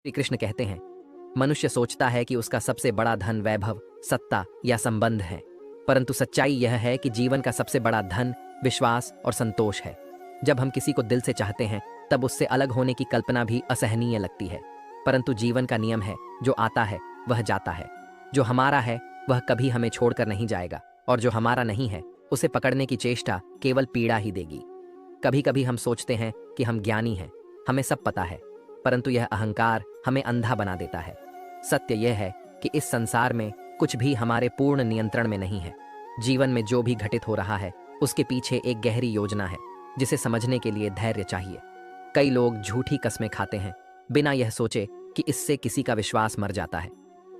श्री कृष्ण कहते हैं, मनुष्य सोचता है कि उसका सबसे बड़ा धन वैभव, सत्ता या संबंध है, परंतु सच्चाई यह है कि जीवन का सबसे बड़ा धन विश्वास और संतोष है। जब हम किसी को दिल से चाहते हैं तब उससे अलग होने की कल्पना भी असहनीय लगती है, परंतु जीवन का नियम है, जो आता है वह जाता है। जो हमारा है वह कभी हमें छोड़कर नहीं जाएगा, और जो हमारा नहीं है उसे पकड़ने की चेष्टा केवल पीड़ा ही देगी। कभी कभी हम सोचते हैं कि हम ज्ञानी हैं, हमें सब पता है, परंतु यह अहंकार हमें अंधा बना देता है। सत्य यह है कि इस संसार में कुछ भी हमारे पूर्ण नियंत्रण में नहीं है। जीवन में जो भी घटित हो रहा है उसके पीछे एक गहरी योजना है, जिसे समझने के लिए धैर्य चाहिए। कई लोग झूठी कस्में खाते हैं बिना यह सोचे कि इससे किसी का विश्वास मर जाता है।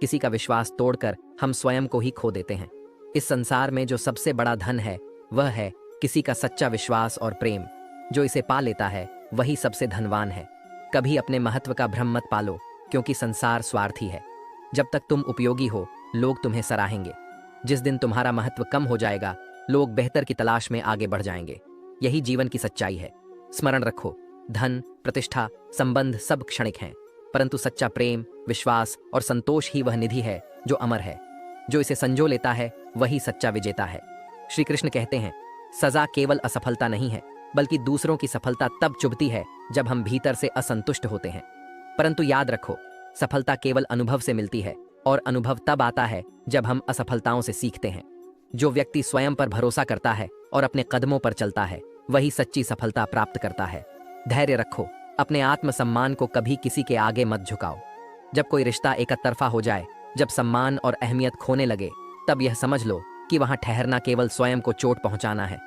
किसी का विश्वास तोड़कर हम स्वयं को ही खो देते हैं। इस संसार में जो सबसे बड़ा धन है वह है किसी का सच्चा विश्वास और प्रेम। जो इसे पा लेता है वही सबसे धनवान है। कभी अपने महत्व का भ्रम मत पालो, क्योंकि संसार स्वार्थी है। जब तक तुम उपयोगी हो लोग तुम्हें सराहेंगे। जिस दिन तुम्हारा महत्व कम हो जाएगा लोग बेहतर की तलाश में आगे बढ़ जाएंगे। यही जीवन की सच्चाई है। स्मरण रखो, धन, प्रतिष्ठा, संबंध सब क्षणिक हैं, परंतु सच्चा प्रेम, विश्वास और संतोष ही वह निधि है जो अमर है। जो इसे संजो लेता है वही सच्चा विजेता है। श्री कृष्ण कहते हैं, सजा केवल असफलता नहीं है, बल्कि दूसरों की सफलता तब चुभती है जब हम भीतर से असंतुष्ट होते हैं। परंतु याद रखो, सफलता केवल अनुभव से मिलती है, और अनुभव तब आता है जब हम असफलताओं से सीखते हैं। जो व्यक्ति स्वयं पर भरोसा करता है और अपने कदमों पर चलता है वही सच्ची सफलता प्राप्त करता है। धैर्य रखो, अपने आत्मसम्मान को कभी किसी के आगे मत झुकाओ। जब कोई रिश्ता एक तरफा हो जाए, जब सम्मान और अहमियत खोने लगे, तब यह समझ लो कि वहां ठहरना केवल स्वयं को चोट पहुंचाना है।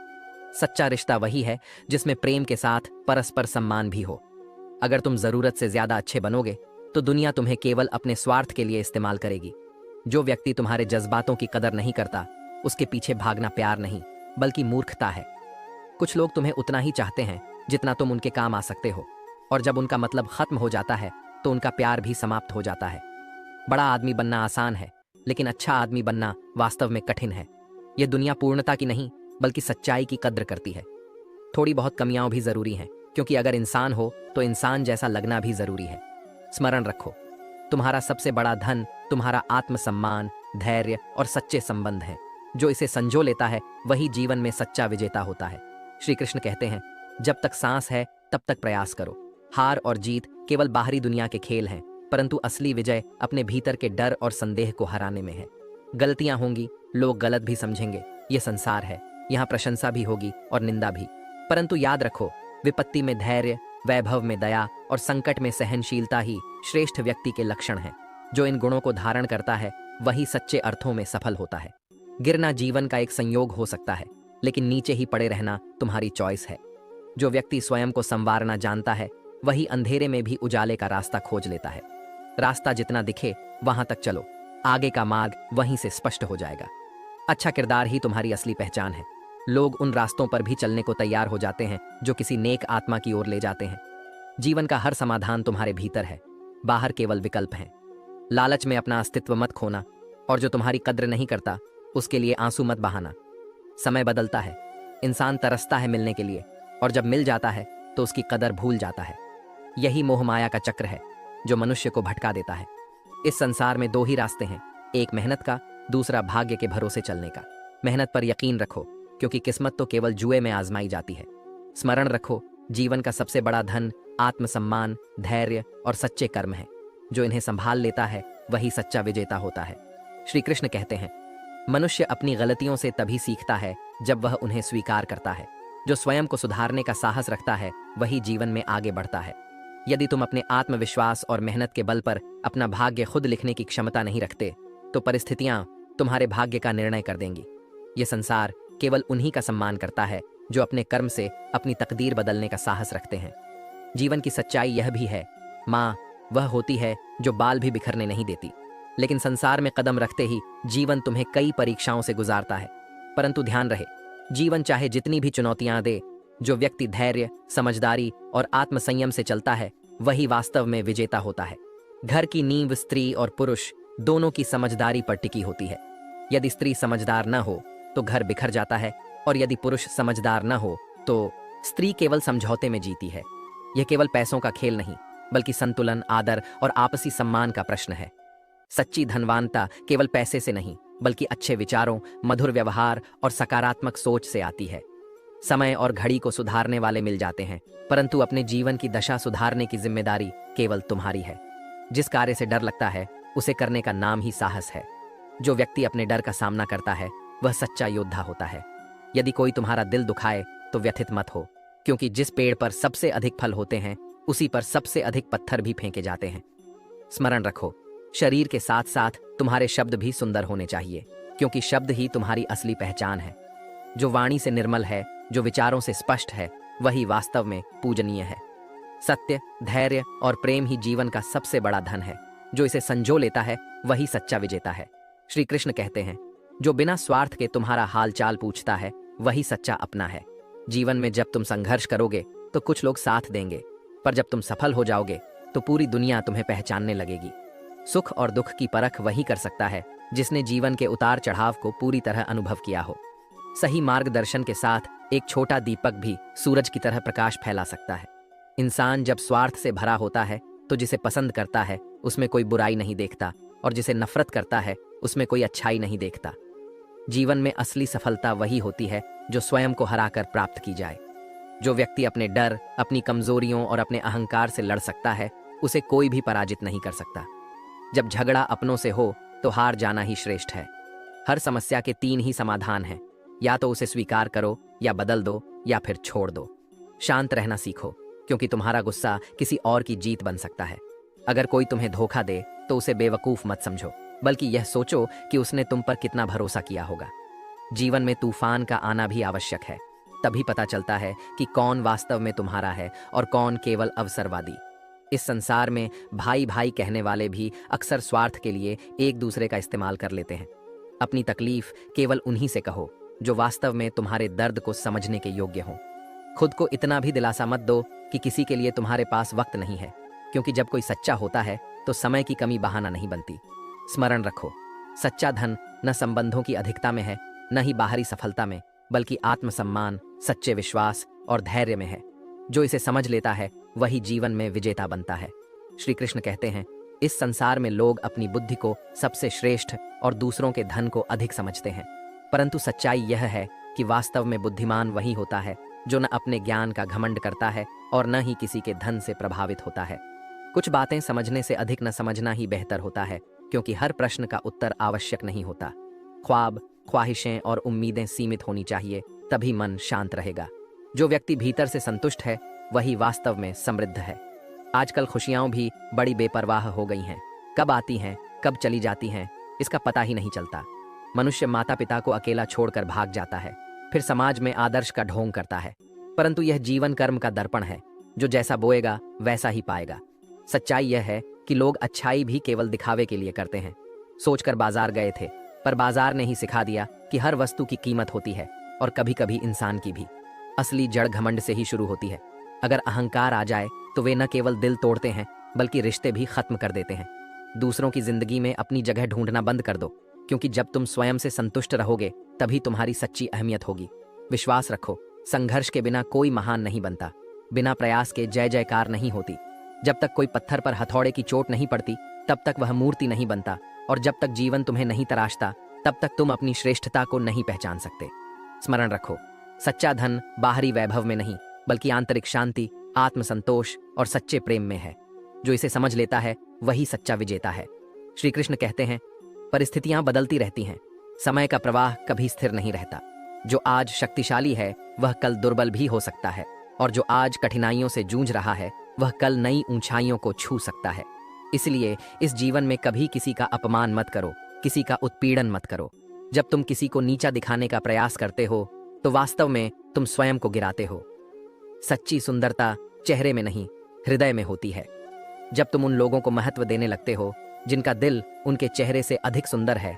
सच्चा रिश्ता वही है जिसमें प्रेम के साथ परस्पर सम्मान भी हो। अगर तुम जरूरत से ज्यादा अच्छे बनोगे तो दुनिया तुम्हें केवल अपने स्वार्थ के लिए इस्तेमाल करेगी। जो व्यक्ति तुम्हारे जज्बातों की कदर नहीं करता उसके पीछे भागना प्यार नहीं बल्कि मूर्खता है। कुछ लोग तुम्हें उतना ही चाहते हैं जितना तुम उनके काम आ सकते हो, और जब उनका मतलब खत्म हो जाता है तो उनका प्यार भी समाप्त हो जाता है। बड़ा आदमी बनना आसान है, लेकिन अच्छा आदमी बनना वास्तव में कठिन है। यह दुनिया पूर्णता की नहीं बल्कि सच्चाई की कद्र करती है। थोड़ी बहुत कमियां भी जरूरी हैं, क्योंकि अगर इंसान हो तो इंसान जैसा लगना भी जरूरी है। स्मरण रखो, तुम्हारा सबसे बड़ा धन तुम्हारा आत्मसम्मान, धैर्य और सच्चे संबंध हैं। जो इसे संजो लेता है वही जीवन में सच्चा विजेता होता है। श्री कृष्ण कहते हैं, जब तक सांस है तब तक प्रयास करो। हार और जीत केवल बाहरी दुनिया के खेल हैं, परंतु असली विजय अपने भीतर के डर और संदेह को हराने में है। गलतियां होंगी, लोग गलत भी समझेंगे, ये संसार है। यहाँ प्रशंसा भी होगी और निंदा भी, परंतु याद रखो, विपत्ति में धैर्य, वैभव में दया और संकट में सहनशीलता ही श्रेष्ठ व्यक्ति के लक्षण हैं। जो इन गुणों को धारण करता है वही सच्चे अर्थों में सफल होता है। गिरना जीवन का एक संयोग हो सकता है, लेकिन नीचे ही पड़े रहना तुम्हारी चॉइस है। जो व्यक्ति स्वयं को संवारना जानता है वही अंधेरे में भी उजाले का रास्ता खोज लेता है। रास्ता जितना दिखे वहां तक चलो, आगे का मार्ग वहीं से स्पष्ट हो जाएगा। अच्छा किरदार ही तुम्हारी असली पहचान है। लोग उन रास्तों पर भी चलने को तैयार हो जाते हैं जो किसी नेक आत्मा की ओर ले जाते हैं। जीवन का हर समाधान तुम्हारे भीतर है, बाहर केवल विकल्प हैं। लालच में अपना अस्तित्व मत खोना, और जो तुम्हारी कद्र नहीं करता उसके लिए आंसू मत बहाना। समय बदलता है, इंसान तरसता है मिलने के लिए, और जब मिल जाता है तो उसकी कदर भूल जाता है। यही मोह माया का चक्र है जो मनुष्य को भटका देता है। इस संसार में दो ही रास्ते हैं, एक मेहनत का, दूसरा भाग्य के भरोसे चलने का। मेहनत पर यकीन रखो, क्योंकि किस्मत तो केवल जुए में आजमाई जाती है। स्मरण रखो, जीवन का सबसे बड़ा धन आत्मसम्मान, धैर्य और सच्चे कर्म है। जो इन्हें संभाल लेता है वही सच्चा विजेता होता है। श्री कृष्ण कहते हैं, मनुष्य अपनी गलतियों से तभी सीखता है जब वह उन्हें स्वीकार करता है। जो स्वयं को सुधारने का साहस रखता है वही जीवन में आगे बढ़ता है। यदि तुम अपने आत्मविश्वास और मेहनत के बल पर अपना भाग्य खुद लिखने की क्षमता नहीं रखते तो परिस्थितियां तुम्हारे भाग्य का निर्णय कर देंगी। ये संसार केवल उन्हीं का सम्मान करता है जो अपने कर्म से अपनी तकदीर बदलने का साहस रखते हैं। जीवन की सच्चाई यह भी है, माँ वह होती है जो बाल भी बिखरने नहीं देती। लेकिन संसार में कदम रखते ही जीवन तुम्हें कई परीक्षाओं से गुजारता है। परंतु ध्यान रहे, जीवन चाहे जितनी भी चुनौतियां दे, जो व्यक्ति धैर्य, समझदारी और आत्मसंयम से चलता है वही वास्तव में विजेता होता है। घर की नींव स्त्री और पुरुष दोनों की समझदारी पर टिकी होती है। यदि स्त्री समझदार न हो तो घर बिखर जाता है, और यदि पुरुष समझदार न हो तो स्त्री केवल समझौते में जीती है। यह केवल पैसों का खेल नहीं बल्कि संतुलन, आदर और आपसी सम्मान का प्रश्न है। सच्ची धनवानता केवल पैसे से नहीं, बल्कि अच्छे विचारों, मधुर व्यवहार और सकारात्मक सोच से आती है। समय और घड़ी को सुधारने वाले मिल जाते हैं, परंतु अपने जीवन की दशा सुधारने की जिम्मेदारी केवल तुम्हारी है। जिस कार्य से डर लगता है उसे करने का नाम ही साहस है। जो व्यक्ति अपने डर का सामना करता है वह सच्चा योद्धा होता है। यदि कोई तुम्हारा दिल दुखाए तो व्यथित मत हो, क्योंकि जिस पेड़ पर सबसे अधिक फल होते हैं उसी पर सबसे अधिक पत्थर भी फेंके जाते हैं। स्मरण रखो, शरीर के साथ साथ तुम्हारे शब्द भी सुंदर होने चाहिए, क्योंकि शब्द ही तुम्हारी असली पहचान है। जो वाणी से निर्मल है, जो विचारों से स्पष्ट है, वही वास्तव में पूजनीय है। सत्य, धैर्य और प्रेम ही जीवन का सबसे बड़ा धन है। जो इसे संजो लेता है वही सच्चा विजेता है। श्री कृष्ण कहते हैं, जो बिना स्वार्थ के तुम्हारा हाल चाल पूछता है वही सच्चा अपना है। जीवन में जब तुम संघर्ष करोगे तो कुछ लोग साथ देंगे, पर जब तुम सफल हो जाओगे तो पूरी दुनिया तुम्हें पहचानने लगेगी। सुख और दुख की परख वही कर सकता है जिसने जीवन के उतार चढ़ाव को पूरी तरह अनुभव किया हो। सही मार्गदर्शन के साथ एक छोटा दीपक भी सूरज की तरह प्रकाश फैला सकता है। इंसान जब स्वार्थ से भरा होता है तो जिसे पसंद करता है उसमें कोई बुराई नहीं देखता, और जिसे नफरत करता है उसमें कोई अच्छाई नहीं देखता। जीवन में असली सफलता वही होती है जो स्वयं को हराकर प्राप्त की जाए। जो व्यक्ति अपने डर, अपनी कमजोरियों और अपने अहंकार से लड़ सकता है उसे कोई भी पराजित नहीं कर सकता। जब झगड़ा अपनों से हो तो हार जाना ही श्रेष्ठ है। हर समस्या के 3 ही समाधान हैं, या तो उसे स्वीकार करो, या बदल दो, या फिर छोड़ दो। शांत रहना सीखो, क्योंकि तुम्हारा गुस्सा किसी और की जीत बन सकता है। अगर कोई तुम्हें धोखा दे तो उसे बेवकूफ मत समझो, बल्कि यह सोचो कि उसने तुम पर कितना भरोसा किया होगा। जीवन में तूफान का आना भी आवश्यक है, तभी पता चलता है कि कौन वास्तव में तुम्हारा है और कौन केवल अवसरवादी। इस संसार में भाई भाई कहने वाले भी अक्सर स्वार्थ के लिए एक दूसरे का इस्तेमाल कर लेते हैं। अपनी तकलीफ केवल उन्हीं से कहो जो वास्तव में तुम्हारे दर्द को समझने के योग्य हों। खुद को इतना भी दिलासा मत दो कि किसी के लिए तुम्हारे पास वक्त नहीं है, क्योंकि जब कोई सच्चा होता है तो समय की कमी बहाना नहीं बनती। स्मरण रखो, सच्चा धन न संबंधों की अधिकता में है, न ही बाहरी सफलता में, बल्कि आत्मसम्मान, सच्चे विश्वास और धैर्य में है। जो इसे समझ लेता है वही जीवन में विजेता बनता है। श्री कृष्ण कहते हैं, इस संसार में लोग अपनी बुद्धि को सबसे श्रेष्ठ और दूसरों के धन को अधिक समझते हैं, परंतु सच्चाई यह है कि वास्तव में बुद्धिमान वही होता है जो न अपने ज्ञान का घमंड करता है और न ही किसी के धन से प्रभावित होता है। कुछ बातें समझने से अधिक न समझना ही बेहतर होता है, क्योंकि हर प्रश्न का उत्तर आवश्यक नहीं होता। ख्वाब, ख्वाहिशें और उम्मीदें सीमित होनी चाहिए, तभी मन शांत रहेगा। जो व्यक्ति भीतर से संतुष्ट है वही वास्तव में समृद्ध है। आजकल खुशियां भी बड़ी बेपरवाह हो गई हैं। कब आती हैं, कब चली जाती हैं, इसका पता ही नहीं चलता। मनुष्य माता पिता को अकेला छोड़कर भाग जाता है, फिर समाज में आदर्श का ढोंग करता है, परंतु यह जीवन कर्म का दर्पण है। जो जैसा बोएगा वैसा ही पाएगा। सच्चाई यह है कि लोग अच्छाई भी केवल दिखावे के लिए करते हैं। सोचकर बाजार गए थे, पर बाजार ने ही सिखा दिया कि हर वस्तु की कीमत होती है, और कभी कभी इंसान की भी। असली जड़ घमंड से ही शुरू होती है। अगर अहंकार आ जाए तो वे न केवल दिल तोड़ते हैं, बल्कि रिश्ते भी खत्म कर देते हैं। दूसरों की जिंदगी में अपनी जगह ढूंढना बंद कर दो, क्योंकि जब तुम स्वयं से संतुष्ट रहोगे तभी तुम्हारी सच्ची अहमियत होगी। विश्वास रखो, संघर्ष के बिना कोई महान नहीं बनता। बिना प्रयास के जय जयकार नहीं होती। जब तक कोई पत्थर पर हथौड़े की चोट नहीं पड़ती तब तक वह मूर्ति नहीं बनता, और जब तक जीवन तुम्हें नहीं तराशता तब तक तुम अपनी श्रेष्ठता को नहीं पहचान सकते। स्मरण रखो, सच्चा धन बाहरी वैभव में नहीं, बल्कि आंतरिक शांति, आत्मसंतोष और सच्चे प्रेम में है। जो इसे समझ लेता है वही सच्चा विजेता है। श्री कृष्ण कहते हैं, परिस्थितियां बदलती रहती हैं, समय का प्रवाह कभी स्थिर नहीं रहता। जो आज शक्तिशाली है वह कल दुर्बल भी हो सकता है, और जो आज कठिनाइयों से जूझ रहा है वह कल नई ऊंचाइयों को छू सकता है। इसलिए इस जीवन में कभी किसी का अपमान मत करो, किसी का उत्पीड़न मत करो। जब तुम किसी को नीचा दिखाने का प्रयास करते हो तो वास्तव में तुम स्वयं को गिराते हो। सच्ची सुंदरता चेहरे में नहीं, हृदय में होती है। जब तुम उन लोगों को महत्व देने लगते हो जिनका दिल उनके चेहरे से अधिक सुंदर है,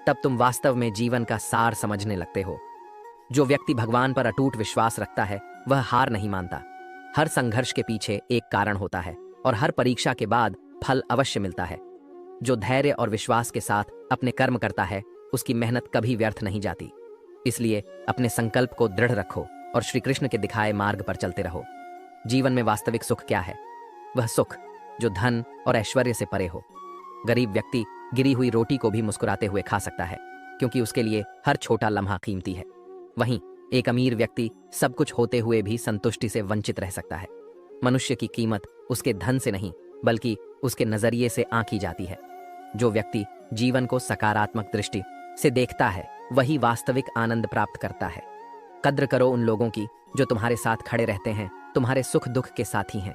तब तुम वास्तव में जीवन का सार समझने लगते हो। जो व्यक्ति भगवान पर अटूट विश्वास रखता है वह हार नहीं मानता। हर संघर्ष के पीछे एक कारण होता है, और हर परीक्षा के बाद फल अवश्य मिलता है। जो धैर्य और विश्वास के साथ अपने कर्म करता है उसकी मेहनत कभी व्यर्थ नहीं जाती। इसलिए अपने संकल्प को दृढ़ रखो और श्री कृष्ण के दिखाए मार्ग पर चलते रहो। जीवन में वास्तविक सुख क्या है? वह सुख जो धन और ऐश्वर्य से परे हो। गरीब व्यक्ति गिरी हुई रोटी को भी मुस्कुराते हुए खा सकता है, क्योंकि उसके लिए हर छोटा लम्हा कीमती है। वहीं एक अमीर व्यक्ति सब कुछ होते हुए भी संतुष्टि से वंचित रह सकता है। मनुष्य की कीमत उसके धन से नहीं, बल्कि उसके नजरिए से आंकी जाती है। जो व्यक्ति जीवन को सकारात्मक दृष्टि से देखता है, वही वास्तविक आनंद प्राप्त करता है। कद्र करो उन लोगों की जो तुम्हारे साथ खड़े रहते हैं, तुम्हारे सुख दुख के साथी हैं।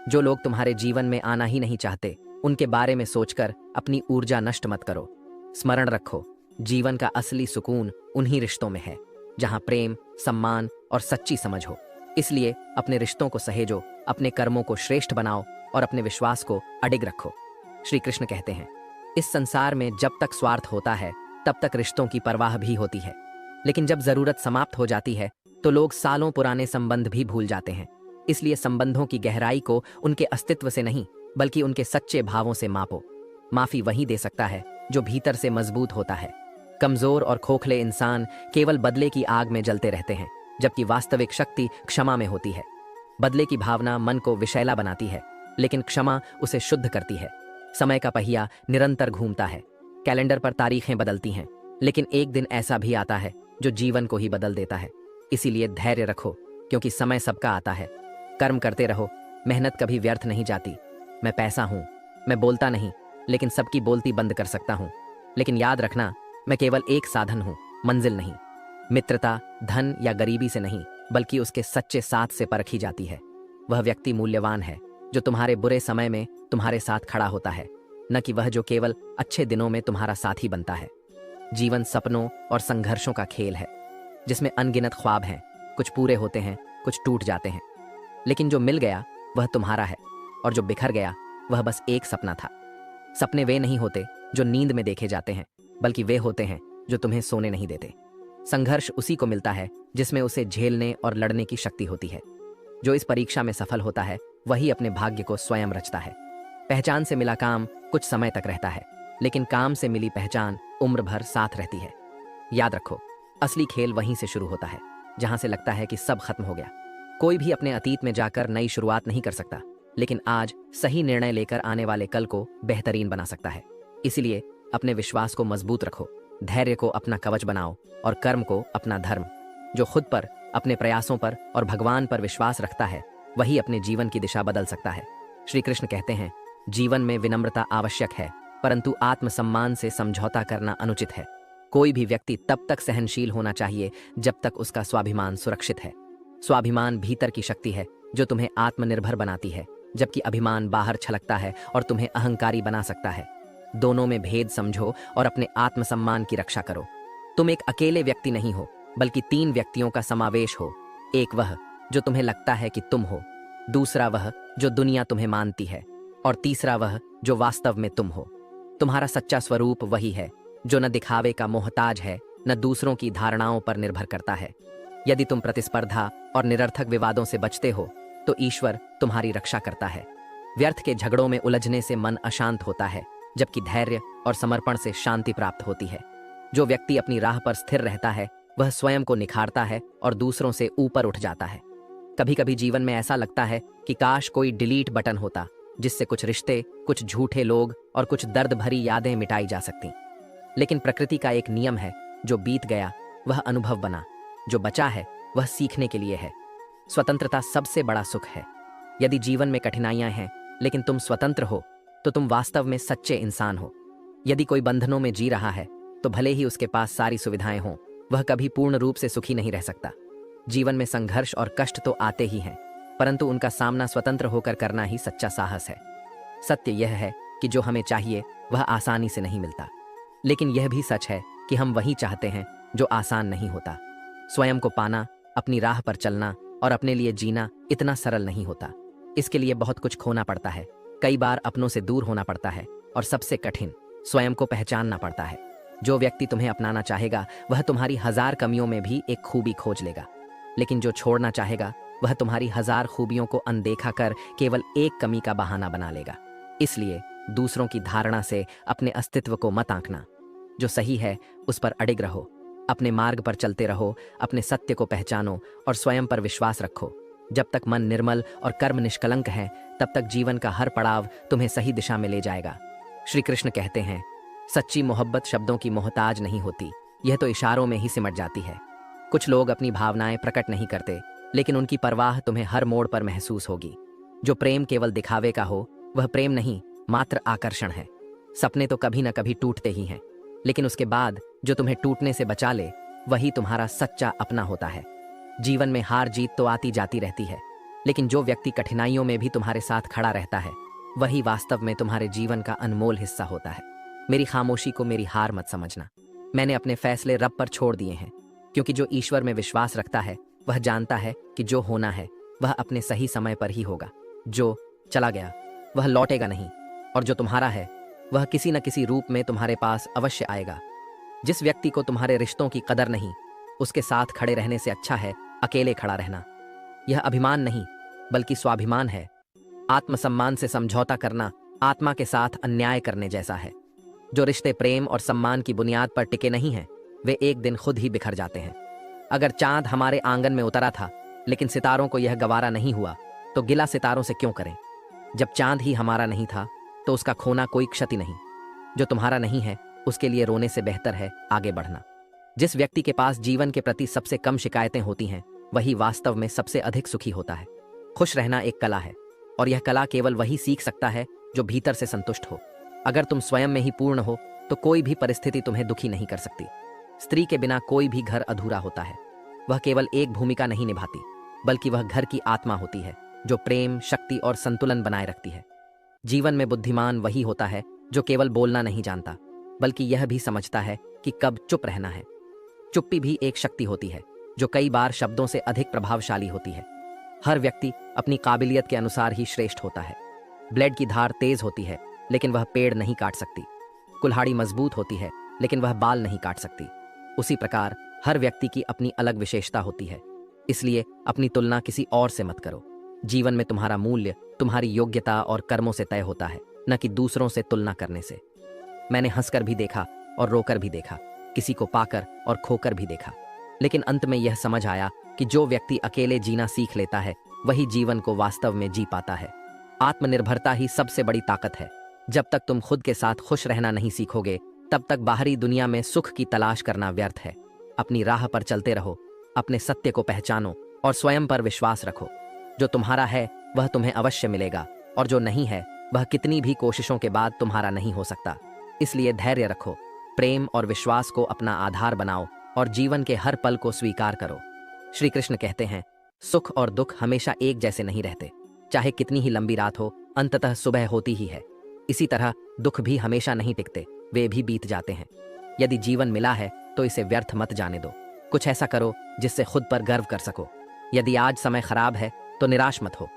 जो लोग तुम्हारे जीवन में आना ही नहीं चाहते, उनके बारे में सोचकर अपनी ऊर्जा नष्ट मत करो। स्मरण रखो, जीवन का असली सुकून उन्हीं रिश्तों में है जहां प्रेम, सम्मान और सच्ची समझ हो। इसलिए अपने रिश्तों को सहेजो, अपने कर्मों को श्रेष्ठ बनाओ और अपने विश्वास को अडिग रखो। श्री कृष्ण कहते हैं, इस संसार में जब तक स्वार्थ होता है, तब तक रिश्तों की परवाह भी होती है। लेकिन जब जरूरत समाप्त हो जाती है, तो लोग सालों पुराने संबंध भी भूल जाते हैं। इसलिए संबंधों की गहराई को उनके अस्तित्व से नहीं, बल्कि उनके सच्चे भावों से मापो। माफी वही दे सकता है जो भीतर से मजबूत होता है। कमजोर और खोखले इंसान केवल बदले की आग में जलते रहते हैं, जबकि वास्तविक शक्ति क्षमा में होती है। बदले की भावना मन को विषैला बनाती है, लेकिन क्षमा उसे शुद्ध करती है। समय का पहिया निरंतर घूमता है। कैलेंडर पर तारीखें बदलती हैं, लेकिन एक दिन ऐसा भी आता है जो जीवन को ही बदल देता है। इसीलिए धैर्य रखो, क्योंकि समय सबका आता है। कर्म करते रहो, मेहनत कभी व्यर्थ नहीं जाती। मैं पैसा हूं, मैं बोलता नहीं, लेकिन सबकी बोलती बंद कर सकता हूं। लेकिन याद रखना, मैं केवल एक साधन हूं, मंजिल नहीं। मित्रता धन या गरीबी से नहीं, बल्कि उसके सच्चे साथ से परखी जाती है। वह व्यक्ति मूल्यवान है जो तुम्हारे बुरे समय में तुम्हारे साथ खड़ा होता है, न कि वह जो केवल अच्छे दिनों में तुम्हारा साथी बनता है। जीवन सपनों और संघर्षों का खेल है, जिसमें अनगिनत ख्वाब हैं। कुछ पूरे होते हैं, कुछ टूट जाते हैं, लेकिन जो मिल गया वह तुम्हारा है, और जो बिखर गया वह बस एक सपना था। सपने वे नहीं होते जो नींद में देखे जाते हैं, बल्कि वे होते हैं जो तुम्हें सोने नहीं देते। संघर्ष उसी को मिलता है जिसमें उसे झेलने और लड़ने की शक्ति होती है। जो इस परीक्षा में सफल होता है, वही अपने भाग्य को स्वयं रचता है। पहचान से मिला काम कुछ समय तक रहता है, लेकिन काम से मिली पहचान उम्र भर साथ रहती है। याद रखो, असली खेल वहीं से शुरू होता है जहां से लगता है कि सब खत्म हो गया। कोई भी अपने अतीत में जाकर नई शुरुआत नहीं कर सकता, लेकिन आज सही निर्णय लेकर आने वाले कल को बेहतरीन बना सकता है। इसलिए अपने विश्वास को मजबूत रखो, धैर्य को अपना कवच बनाओ और कर्म को अपना धर्म। जो खुद पर, अपने प्रयासों पर और भगवान पर विश्वास रखता है, वही अपने जीवन की दिशा बदल सकता है। श्री कृष्ण कहते हैं, जीवन में विनम्रता आवश्यक है, परंतु आत्मसम्मान से समझौता करना अनुचित है। कोई भी व्यक्ति तब तक सहनशील होना चाहिए जब तक उसका स्वाभिमान सुरक्षित है। स्वाभिमान भीतर की शक्ति है जो तुम्हें आत्मनिर्भर बनाती है, जबकि अभिमान बाहर छलकता है और तुम्हें अहंकारी बना सकता है। दोनों में भेद समझो और अपने आत्मसम्मान की रक्षा करो। तुम एक अकेले व्यक्ति नहीं हो, बल्कि 3 व्यक्तियों का समावेश हो। एक वह जो तुम्हें लगता है कि तुम हो, दूसरा वह जो दुनिया तुम्हें मानती है, और तीसरा वह जो वास्तव में तुम हो। तुम्हारा सच्चा स्वरूप वही है जो न दिखावे का मोहताज है, न दूसरों की धारणाओं पर निर्भर करता है। यदि तुम प्रतिस्पर्धा और निरर्थक विवादों से बचते हो, तो ईश्वर तुम्हारी रक्षा करता है। व्यर्थ के झगड़ों में उलझने से मन अशांत होता है, जबकि धैर्य और समर्पण से शांति प्राप्त होती है। जो व्यक्ति अपनी राह पर स्थिर रहता है, वह स्वयं को निखारता है और दूसरों से ऊपर उठ जाता है। कभी कभी जीवन में ऐसा लगता है कि काश कोई डिलीट बटन होता, जिससे कुछ रिश्ते, कुछ झूठे लोग और कुछ दर्द भरी यादें मिटाई जा सकती। लेकिन प्रकृति का एक नियम है, जो बीत गया वह अनुभव बना, जो बचा है वह सीखने के लिए है। स्वतंत्रता सबसे बड़ा सुख है। यदि जीवन में कठिनाइयां हैं, लेकिन तुम स्वतंत्र हो, तो तुम वास्तव में सच्चे इंसान हो। यदि कोई बंधनों में जी रहा है, तो भले ही उसके पास सारी सुविधाएं हों, वह कभी पूर्ण रूप से सुखी नहीं रह सकता। जीवन में संघर्ष और कष्ट तो आते ही हैं, परंतु उनका सामना स्वतंत्र होकर करना ही सच्चा साहस है। सत्य यह है कि जो हमें चाहिए वह आसानी से नहीं मिलता, लेकिन यह भी सच है कि हम वही चाहते हैं जो आसान नहीं होता। स्वयं को पाना, अपनी राह पर चलना और अपने लिए जीना इतना सरल नहीं होता। इसके लिए बहुत कुछ खोना पड़ता है। कई बार अपनों से दूर होना पड़ता है, और सबसे कठिन, स्वयं को पहचानना पड़ता है। जो व्यक्ति तुम्हें अपनाना चाहेगा, वह तुम्हारी 1000 कमियों में भी एक खूबी खोज लेगा, लेकिन जो छोड़ना चाहेगा, वह तुम्हारी 1000 खूबियों को अनदेखा कर केवल एक कमी का बहाना बना लेगा। इसलिए दूसरों की धारणा से अपने अस्तित्व को मत आंकना। जो सही है उस पर अडिग रहो, अपने मार्ग पर चलते रहो, अपने सत्य को पहचानो और स्वयं पर विश्वास रखो। जब तक मन निर्मल और कर्म निष्कलंक है, तब तक जीवन का हर पड़ाव तुम्हें सही दिशा में ले जाएगा। श्री कृष्ण कहते हैं, सच्ची मोहब्बत शब्दों की मोहताज नहीं होती, यह तो इशारों में ही सिमट जाती है। कुछ लोग अपनी भावनाएं प्रकट नहीं करते, लेकिन उनकी परवाह तुम्हें हर मोड़ पर महसूस होगी। जो प्रेम केवल दिखावे का हो, वह प्रेम नहीं, मात्र आकर्षण है। सपने तो कभी न कभी टूटते ही हैं, लेकिन उसके बाद जो तुम्हें टूटने से बचा ले, वही तुम्हारा सच्चा अपना होता है। जीवन में हार जीत तो आती जाती रहती है, लेकिन जो व्यक्ति कठिनाइयों में भी तुम्हारे साथ खड़ा रहता है, वही वास्तव में तुम्हारे जीवन का अनमोल हिस्सा होता है। मेरी खामोशी को मेरी हार मत समझना। मैंने अपने फैसले रब पर छोड़ दिए हैं, क्योंकि जो ईश्वर में विश्वास रखता है वह जानता है कि जो होना है वह अपने सही समय पर ही होगा। जो चला गया वह लौटेगा नहीं, और जो तुम्हारा है वह किसी न किसी रूप में तुम्हारे पास अवश्य आएगा। जिस व्यक्ति को तुम्हारे रिश्तों की कदर नहीं, उसके साथ खड़े रहने से अच्छा है अकेले खड़ा रहना। यह अभिमान नहीं, बल्कि स्वाभिमान है। आत्मसम्मान से समझौता करना आत्मा के साथ अन्याय करने जैसा है। जो रिश्ते प्रेम और सम्मान की बुनियाद पर टिके नहीं हैं, वे एक दिन खुद ही बिखर जाते हैं। अगर चांद हमारे आंगन में उतरा था, लेकिन सितारों को यह गवारा नहीं हुआ, तो गिला सितारों से क्यों करें। जब चांद ही हमारा नहीं था, तो उसका खोना कोई क्षति नहीं। जो तुम्हारा नहीं है, उसके लिए रोने से बेहतर है आगे बढ़ना। जिस व्यक्ति के पास जीवन के प्रति सबसे कम शिकायतें होती हैं, वही वास्तव में सबसे अधिक सुखी होता है। खुश रहना एक कला है, और यह कला केवल वही सीख सकता है जो भीतर से संतुष्ट हो। अगर तुम स्वयं में ही पूर्ण हो, तो कोई भी परिस्थिति तुम्हें दुखी नहीं कर सकती। स्त्री के बिना कोई भी घर अधूरा होता है। वह केवल एक भूमिका नहीं निभाती, बल्कि वह घर की आत्मा होती है, जो प्रेम, शक्ति और संतुलन बनाए रखती है। जीवन में बुद्धिमान वही होता है जो केवल बोलना नहीं जानता, बल्कि यह भी समझता है कि कब चुप रहना है। चुप्पी भी एक शक्ति होती है, जो कई बार शब्दों से अधिक प्रभावशाली होती है। हर व्यक्ति अपनी काबिलियत के अनुसार ही श्रेष्ठ होता है। ब्लेड की धार तेज होती है, लेकिन वह पेड़ नहीं काट सकती। कुल्हाड़ी मजबूत होती है, लेकिन वह बाल नहीं काट सकती। उसी प्रकार हर व्यक्ति की अपनी अलग विशेषता होती है। इसलिए अपनी तुलना किसी और से मत करो। जीवन में तुम्हारा मूल्य तुम्हारी योग्यता और कर्मों से तय होता है, न कि दूसरों से तुलना करने से। मैंने हंसकर भी देखा और रोकर भी देखा, किसी को पाकर और खोकर भी देखा, लेकिन अंत में यह समझ आया कि जो व्यक्ति अकेले जीना सीख लेता है, वही जीवन को वास्तव में जी पाता है। आत्मनिर्भरता ही सबसे बड़ी ताकत है। जब तक तुम खुद के साथ खुश रहना नहीं सीखोगे, तब तक बाहरी दुनिया में सुख की तलाश करना व्यर्थ है। अपनी राह पर चलते रहो, अपने सत्य को पहचानो और स्वयं पर विश्वास रखो। जो तुम्हारा है वह तुम्हें अवश्य मिलेगा, और जो नहीं है वह कितनी भी कोशिशों के बाद तुम्हारा नहीं हो सकता। इसलिए धैर्य रखो, प्रेम और विश्वास को अपना आधार बनाओ और जीवन के हर पल को स्वीकार करो। श्री कृष्ण कहते हैं, सुख और दुख हमेशा एक जैसे नहीं रहते। चाहे कितनी ही लंबी रात हो, अंततः सुबह होती ही है। इसी तरह दुख भी हमेशा नहीं टिकते, वे भी बीत जाते हैं। यदि जीवन मिला है तो इसे व्यर्थ मत जाने दो। कुछ ऐसा करो जिससे खुद पर गर्व कर सको। यदि आज समय खराब है तो निराश मत हो।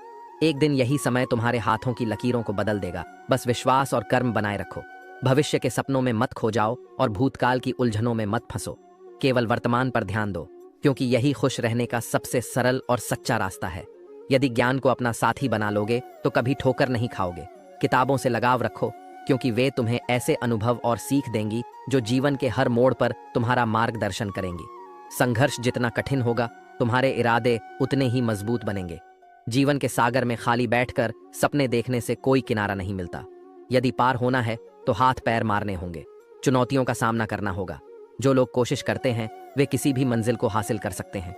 एक दिन यही समय तुम्हारे हाथों की लकीरों को बदल देगा। बस विश्वास और कर्म बनाए रखो। भविष्य के सपनों में मत खो जाओ और भूतकाल की उलझनों में मत फंसो। केवल वर्तमान पर ध्यान दो, क्योंकि यही खुश रहने का सबसे सरल और सच्चा रास्ता है। यदि ज्ञान को अपना साथी बना लोगे तो कभी ठोकर नहीं खाओगे। किताबों से लगाव रखो, क्योंकि वे तुम्हें ऐसे अनुभव और सीख देंगी जो जीवन के हर मोड़ पर तुम्हारा मार्गदर्शन करेंगी। संघर्ष जितना कठिन होगा, तुम्हारे इरादे उतने ही मजबूत बनेंगे। जीवन के सागर में खाली बैठकर सपने देखने से कोई किनारा नहीं मिलता। यदि पार होना है तो हाथ पैर मारने होंगे, चुनौतियों का सामना करना होगा। जो लोग कोशिश करते हैं वे किसी भी मंजिल को हासिल कर सकते हैं।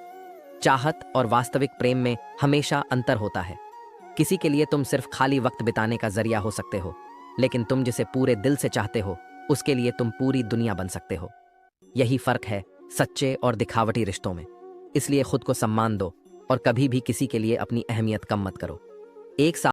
चाहत और वास्तविक प्रेम में हमेशा अंतर होता है। किसी के लिए तुम सिर्फ खाली वक्त बिताने का जरिया हो सकते हो, लेकिन तुम जिसे पूरे दिल से चाहते हो, उसके लिए तुम पूरी दुनिया बन सकते हो। यही फर्क है सच्चे और दिखावटी रिश्तों में। इसलिए खुद को सम्मान दो और कभी भी किसी के लिए अपनी अहमियत कम मत करो। एक